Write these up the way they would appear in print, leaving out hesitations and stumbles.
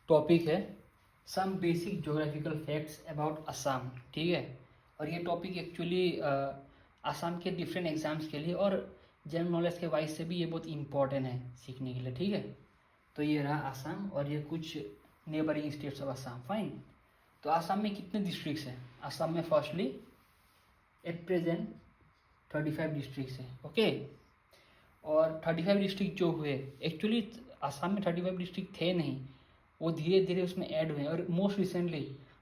Topic है some basic geographical facts about Assam, ठीक है। और ये टॉपिक एक्चुअली असम के डिफरेंट एग्जाम्स के लिए और जनरल नॉलेज के वाइज से भी ये बहुत इंपॉर्टेंट है सीखने के लिए, ठीक है। तो ये रहा असम और ये कुछ neighbouring states of Assam, fine. तो असम में कितने डिस्ट्रिक्ट्स हैं? असम में फर्स्टली एट प्रेजेंट 35 डिस्ट्रिक्ट्स हैं, ओके। और 35 डिस्ट्रिक्ट जो हुए, एक्चुअली असम में 35 डिस्ट्रिक्ट थे नहीं, वो धीरे धीरे उसमें ऐड हुए हैं और मोस्ट रिसेंटली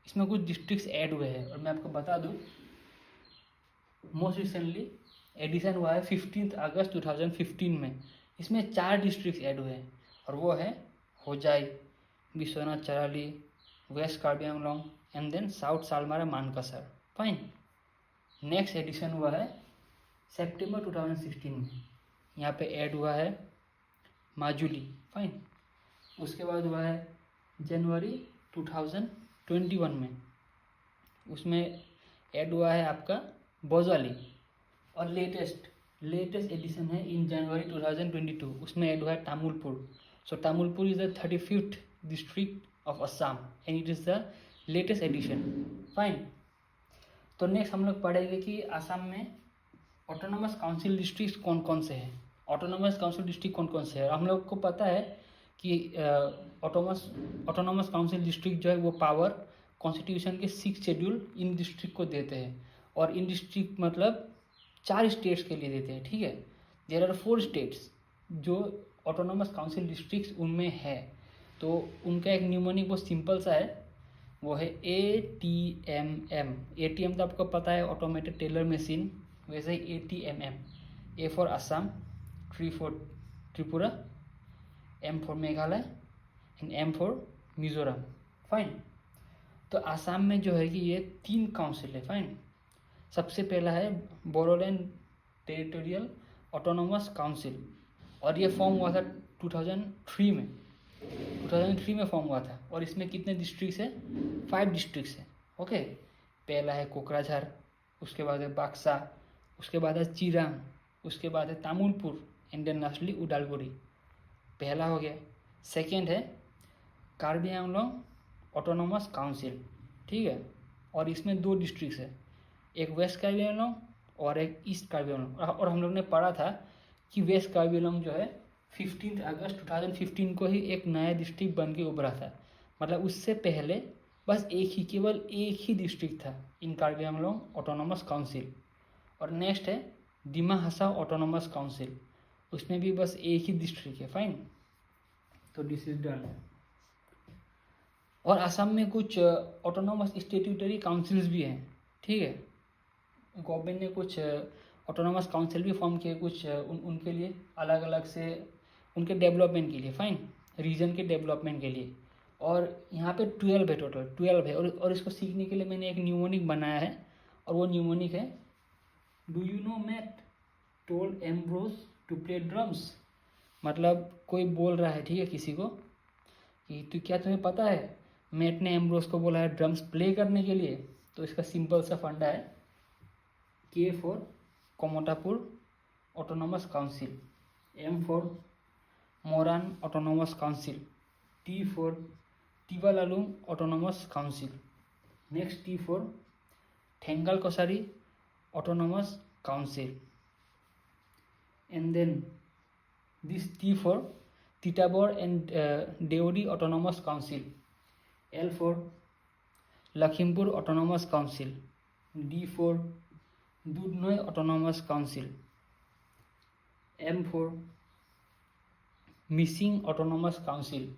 इसमें कुछ डिस्ट्रिक्ट्स ऐड हुए हैं। और मैं आपको बता दूं, मोस्ट रिसेंटली एडिशन हुआ है 15 अगस्त 2015 में। इसमें 4 डिस्ट्रिक्ट्स ऐड हुए हैं और वो है Hojai, Biswanath Chariali, west Karbi Anglong and then south Salmara Mankachar, fine. Next edition हुआ है सितंबर 2016 में, यहाँ पे ऐड हुआ है माजुली, फाइन। उसके बाद हुआ है जनवरी 2021 में, उसमें ऐड हुआ है आपका बोजाली। और लेटेस्ट एडिशन है इन जनवरी 2022, उसमें ऐड हुआ है Tamulpur. So Tamulpur is the 35th district of Assam and it is the latest edition, fine. तो नेक्स्ट हम लोग पढ़ेंगे कि असम में ऑटोनोमस काउंसिल डिस्ट्रिक्ट कौन कौन से हैं। ऑटोनोमस काउंसिल डिस्ट्रिक्ट कौन कौन से हैं? हम लोग को पता है कि ऑटोनोमस काउंसिल डिस्ट्रिक्ट जो है वो पावर कॉन्स्टिट्यूशन के 6 शेड्यूल इन डिस्ट्रिक्ट को देते हैं। और इन डिस्ट्रिक्ट मतलब 4 स्टेट्स के लिए देते हैं, ठीक है। देयर आर 4 स्टेट्स जो ऑटोनोमस काउंसिल डिस्ट्रिक्ट उनमें है। तो उनका एक न्यूमोनिक बहुत सिंपल सा है, वो है ATMM। ATM तो आपको पता है, ऑटोमेटेड टेलर मशीन, वैसे ही ATMM। A for Assam, T for Tripura, M for Meghalaya and M for Mizoram, fine. तो असम में जो है कि ये 3 काउंसिल है, फाइन। सबसे पहला है बोडोलैंड टेरिटोरियल ऑटोनोमस काउंसिल और ये फॉर्म हुआ था 2003 में। 2003 में फॉर्म हुआ था और इसमें कितने डिस्ट्रिक्ट्स है? 5 डिस्ट्रिक्ट्स है, ओके। पहला है कोकराझार, उसके बाद है बाक्सा, उसके बाद है चिरांग, उसके बाद है Tamulpur and then lastly Udalguri. पहला हो गया। सेकेंड है कार्बी आंगलोंग ऑटोनोमस काउंसिल, ठीक है। और इसमें 2 डिस्ट्रिक्ट्स है, एक वेस्ट कार्बी आंगलोंग और एक ईस्ट कार्बी आंगलोंग। और हम लोग ने पढ़ा था कि वेस्ट कार्बी आंगलोंग जो है 15 अगस्त 2015 को ही एक नया डिस्ट्रिक्ट बन के उभरा था। मतलब उससे पहले बस केवल एक ही डिस्ट्रिक्ट था इन कार्बी आंगलोंग ऑटोनोमस काउंसिल। और नेक्स्ट है दिमा हसाओ ऑटोनोमस काउंसिल, उसमें भी बस एक ही डिस्ट्रिक्ट है, फाइन। तो दिस इज डन। और असम में कुछ ऑटोनोमस स्टेट्यूटरी काउंसिल्स भी हैं, ठीक है। गवर्नमेंट ने कुछ ऑटोनोमस काउंसिल भी फॉर्म किए, कुछ उनके लिए अलग अलग से, उनके डेवलपमेंट के लिए, फाइन, रीजन के डेवलपमेंट के लिए। और यहाँ पे 12 है, टोटल 12 है। और इसको सीखने के लिए मैंने एक न्यूमोनिक बनाया है और वो न्यूमोनिक है, do you know Matt told Ambrose to play drums. मतलब कोई बोल रहा है, ठीक है, किसी को कि तो क्या तुम्हें पता है मैट ने एम्ब्रोज को बोला है ड्रम्स प्ले करने के लिए। तो इसका सिंपल सा फंडा है K for Kamatapur autonomous council, M for Moran autonomous council, T for Tiwa Lalung autonomous council, next T for Thengal Kachari autonomous council, and then this T for Titabar and Deori autonomous council, L for Lakhimpur autonomous council, D for Dudhnoi autonomous council, M for Mising autonomous council,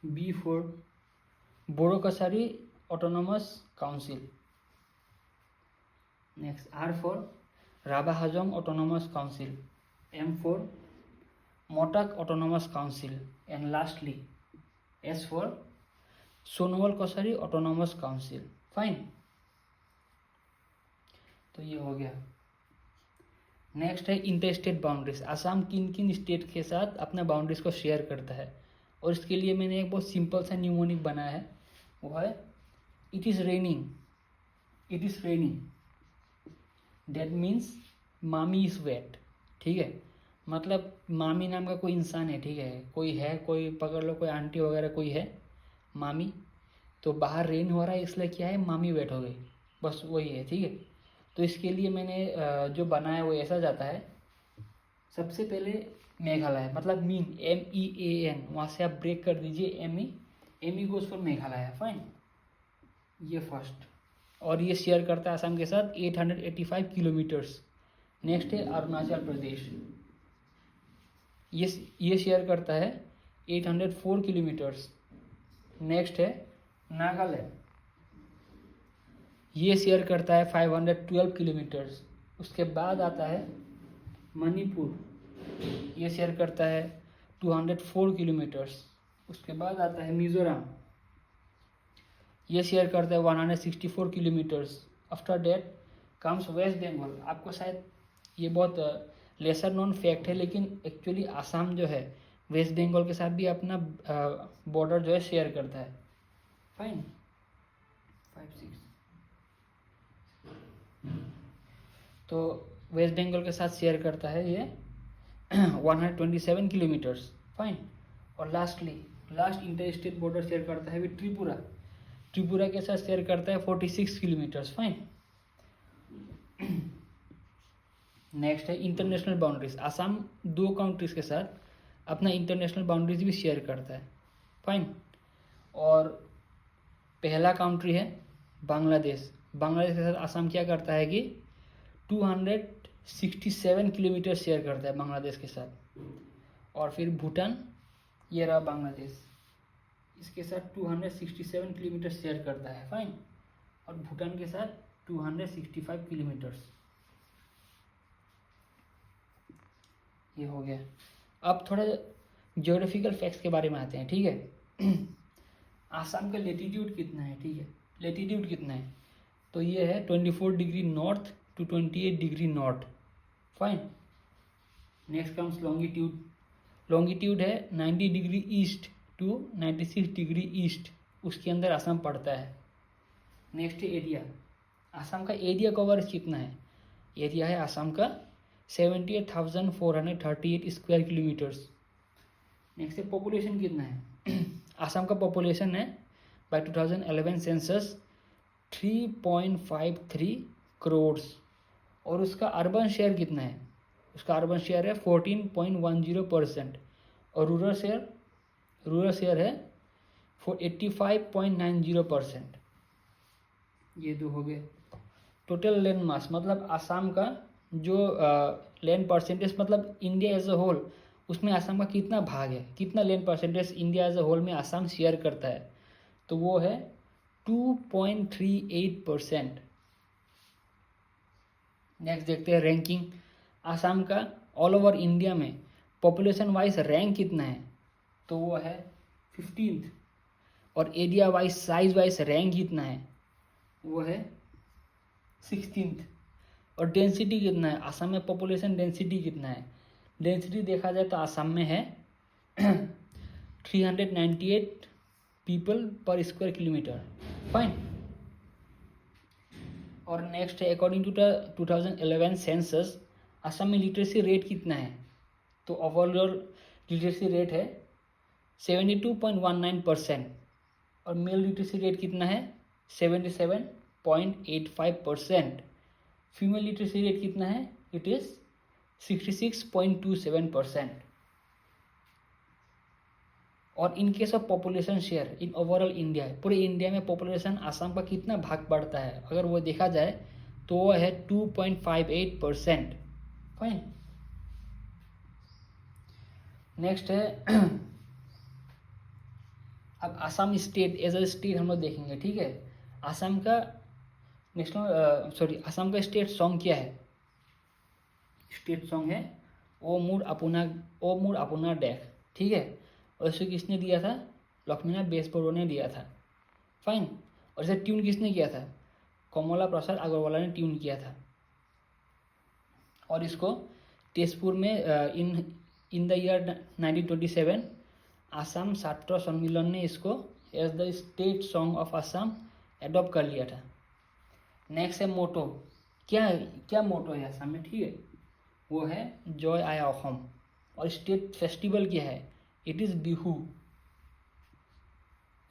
B for Bodo Kachari autonomous council, next R for Rabha Hajong autonomous council, M for Matak autonomous council and lastly S for Sonowal Kasari autonomous council, fine. तो ये हो गया। Next है inter state boundaries. Assam किन किन state के साथ अपना बाउंड्रीज को शेयर करता है, और इसके लिए मैंने एक बहुत सिंपल सा न्यूमोनिक बनाया है, वो है it is raining that means मामी इज़ वेट, ठीक है। मतलब मामी नाम का कोई इंसान है, ठीक है, कोई पकड़ लो, कोई आंटी वगैरह कोई है, मामी, तो बाहर रेन हो रहा है इसलिए क्या है, मामी वेट हो गई, बस वही है, ठीक है। तो इसके लिए मैंने जो बनाया वो ऐसा जाता है, सबसे पहले मेघालय मतलब मीन MEAN, वहाँ से आप ब्रेक कर दीजिए ME goes for Meghalaya, fine, ये फर्स्ट। और ये शेयर करता है असम के साथ 885 किलोमीटर्स। नेक्स्ट है अरुणाचल प्रदेश, ये शेयर करता है 804 किलोमीटर्स। नेक्स्ट है नागालैंड, ये शेयर करता है 512 किलोमीटर्स। उसके बाद आता है मणिपुर, ये शेयर करता है 204 किलोमीटर्स। उसके बाद आता है मिजोरम, ये शेयर करता है 164 kilometres. After that comes West Bengal. आपको शायद ये बहुत लेसर नोन फैक्ट है, लेकिन एक्चुअली आसाम जो है वेस्ट बंगाल के साथ भी अपना बॉर्डर जो है शेयर करता है, फाइन। 5-6 तो वेस्ट बंगाल के साथ शेयर करता है ये 127 किलोमीटर्स, फाइन। और last inter state border share करता है त्रिपुरा के साथ शेयर करता है 46 किलोमीटर्स, फाइन। नेक्स्ट है इंटरनेशनल बाउंड्रीज। आसाम 2 कंट्रीज के साथ अपना इंटरनेशनल बाउंड्रीज भी शेयर करता है, फाइन। और पहला कंट्री है बांग्लादेश के साथ आसाम क्या करता है कि 267 किलोमीटर शेयर करता है बांग्लादेश के साथ। और फिर भूटान, ये रहा बांग्लादेश, इसके साथ 267 किलोमीटर शेयर करता है, फाइन। और भूटान के साथ 265 किलोमीटर्स, ये हो गया। अब थोड़ा ज्योग्राफिकल फैक्ट्स के बारे में आते हैं, ठीक है। आसाम का लेटीट्यूड कितना है, ठीक है, लेटीट्यूड कितना है, तो ये है 24 degree north to 28 degree north, fine. Next comes longitude है 90 degree east to 96 degree east, उसके अंदर आसाम पड़ता है। नेक्स्ट है एरिया, आसाम का एरिया कवर्स कितना है, एरिया है आसाम का 78,438 स्क्वायर किलोमीटर्स। नेक्स्ट है पॉपुलेशन कितना है, आसाम का पॉपुलेशन है बाय 2011 सेंसस 3.53 करोड़। और उसका अर्बन शेयर कितना है, उसका अर्बन शेयर है 14.10%। और रूरल शेयर है 85.90%। ये 2 हो गए। टोटल लैंड मास मतलब आसाम का जो लैंड परसेंटेज मतलब इंडिया एज अ होल, उसमें आसाम का कितना भाग है, कितना land percentage India as a whole में आसाम शेयर करता है, तो वो है 2.38%। नेक्स्ट देखते हैं रैंकिंग। आसाम का ऑल ओवर इंडिया में पॉपुलेशन वाइज रैंक कितना है, तो वो है 15th। और area wise size wise rank कितना है, वो है 16th। और डेंसिटी कितना है, आसाम में पॉपुलेशन डेंसिटी कितना है, डेंसिटी देखा जाए तो आसाम में है 398 पीपल पर स्क्वायर किलोमीटर, फाइन। और नेक्स्ट है according to the 2011 census Assam में लिटरेसी रेट कितना है, तो ओवरऑल लिटरेसी रेट है 72.19%। और मेल लिटरेसी रेट कितना है 77.85%। फीमेल लिटरेसी रेट कितना है, इट इज़ 66.27%। और in case of population share in overall India, पूरे इंडिया में पॉपुलेशन आसाम का कितना भाग पड़ता है, अगर वो देखा जाए तो वो है 2.58%, फाइन। नेक्स्ट है अब Assam state as a state हम लोग देखेंगे, ठीक है। आसाम का आसाम का स्टेट सॉन्ग क्या है, स्टेट सॉन्ग है ओ मूड अपुना डेक, ठीक है। और इसे किसने दिया था, लक्ष्मीनाथ बेजबरुआ ने दिया था, फाइन। और इसे ट्यून किसने किया था, कमला प्रसाद अग्रवाला ने ट्यून किया था। और इसको तेजपुर में इन द ईयर 1927 आसाम छात्र सम्मेलन ने इसको as the state song of Assam adopt कर लिया था। नेक्स्ट है मोटो, क्या मोटो है आसाम में, ठीक है, वो है जय आया अहोम। और स्टेट फेस्टिवल क्या है, it is Bihu.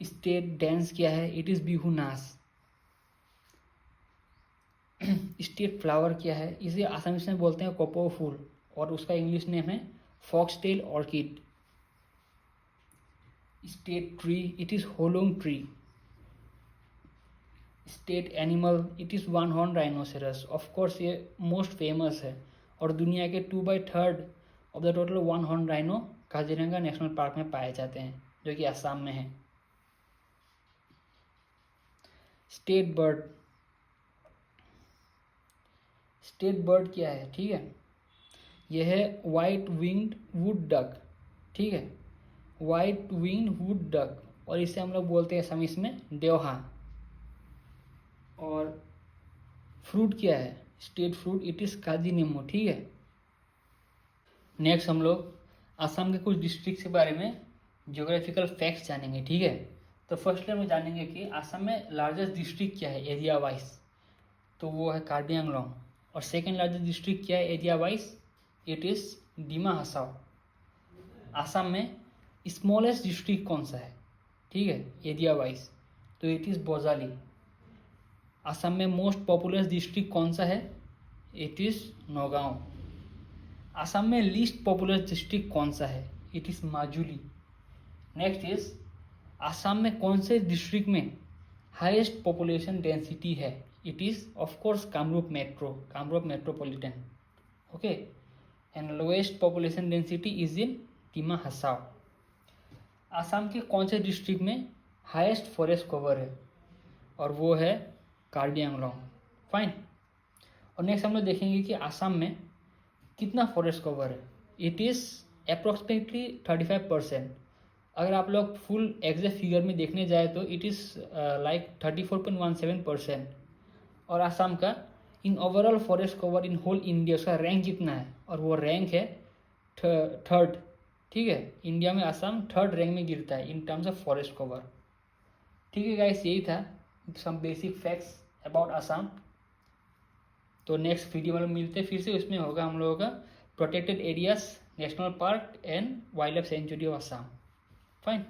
State dance क्या है? इट इज़ बिहू नाच। स्टेट फ्लावर क्या है? इसे आसामीज में बोलते हैं कोपो फूल, और उसका इंग्लिश नेम है foxtail orchid. State tree, it is Hollong tree. State animal, it is one horn rhinoceros. Of course ये मोस्ट फेमस है, और दुनिया के 2/3 of the total one horn rhino Kaziranga national park में पाए जाते हैं, जो कि असम में है। स्टेट बर्ड, स्टेट बर्ड क्या है? ठीक है, यह है वाइट विंग्ड वुड डक। ठीक है, वाइट विंग्ड वुड डक, और इसे हम लोग बोलते हैं असमीज में देवहा। और फ्रूट क्या है? स्टेट फ्रूट, इट इज़ काजी नींबू। ठीक है, नेक्स्ट हम लोग असम के कुछ डिस्ट्रिक्ट के बारे में ज्योग्राफिकल फैक्ट्स जानेंगे। ठीक है, तो फर्स्टली हम जानेंगे कि असम में लार्जेस्ट डिस्ट्रिक्ट क्या है एरिया वाइज, तो वो है कार्बी आंगलोंग। और सेकेंड लार्जेस्ट डिस्ट्रिक्ट क्या है area wise? It is Dima Hasao. Assam में स्मॉलेस्ट डिस्ट्रिक्ट कौन सा है? ठीक है, एरिया वाइज, तो इट इज़ बोजाली। असम में मोस्ट पॉपुलस डिस्ट्रिक्ट कौन सा है? It is Naugaon. असम में लीस्ट पॉपुलस डिस्ट्रिक्ट कौन सा है? It is Majuli. Next is Assam में कौन से डिस्ट्रिक्ट में हाईएस्ट पॉपुलेशन डेंसिटी है? It is of course Kamrup metro, Kamrup metropolitan. Okay, and lowest population density is in Dima Hasao. Assam के कौन से डिस्ट्रिक्ट में हाईएस्ट फॉरेस्ट कवर है? और वो है कार्बी आंगलोंग। फाइन। और नेक्स्ट हम लोग देखेंगे कि असम में कितना फॉरेस्ट कवर है। It is approximately 35%। अगर आप लोग फुल एग्जैक्ट फिगर में देखने जाए तो इट इज़ लाइक 34.17%। और असम का in overall forest cover in whole India उसका रैंक कितना है? और वो रैंक है थर्ड। ठीक है, इंडिया में असम थर्ड रैंक में गिरता है in terms of forest cover. ठीक है गाइस, यही था some basic facts about Assam. तो नेक्स्ट वीडियो में मिलते फिर से, उसमें होगा हम लोगों का protected areas, national park and wild life sanctuary of Assam. Fine.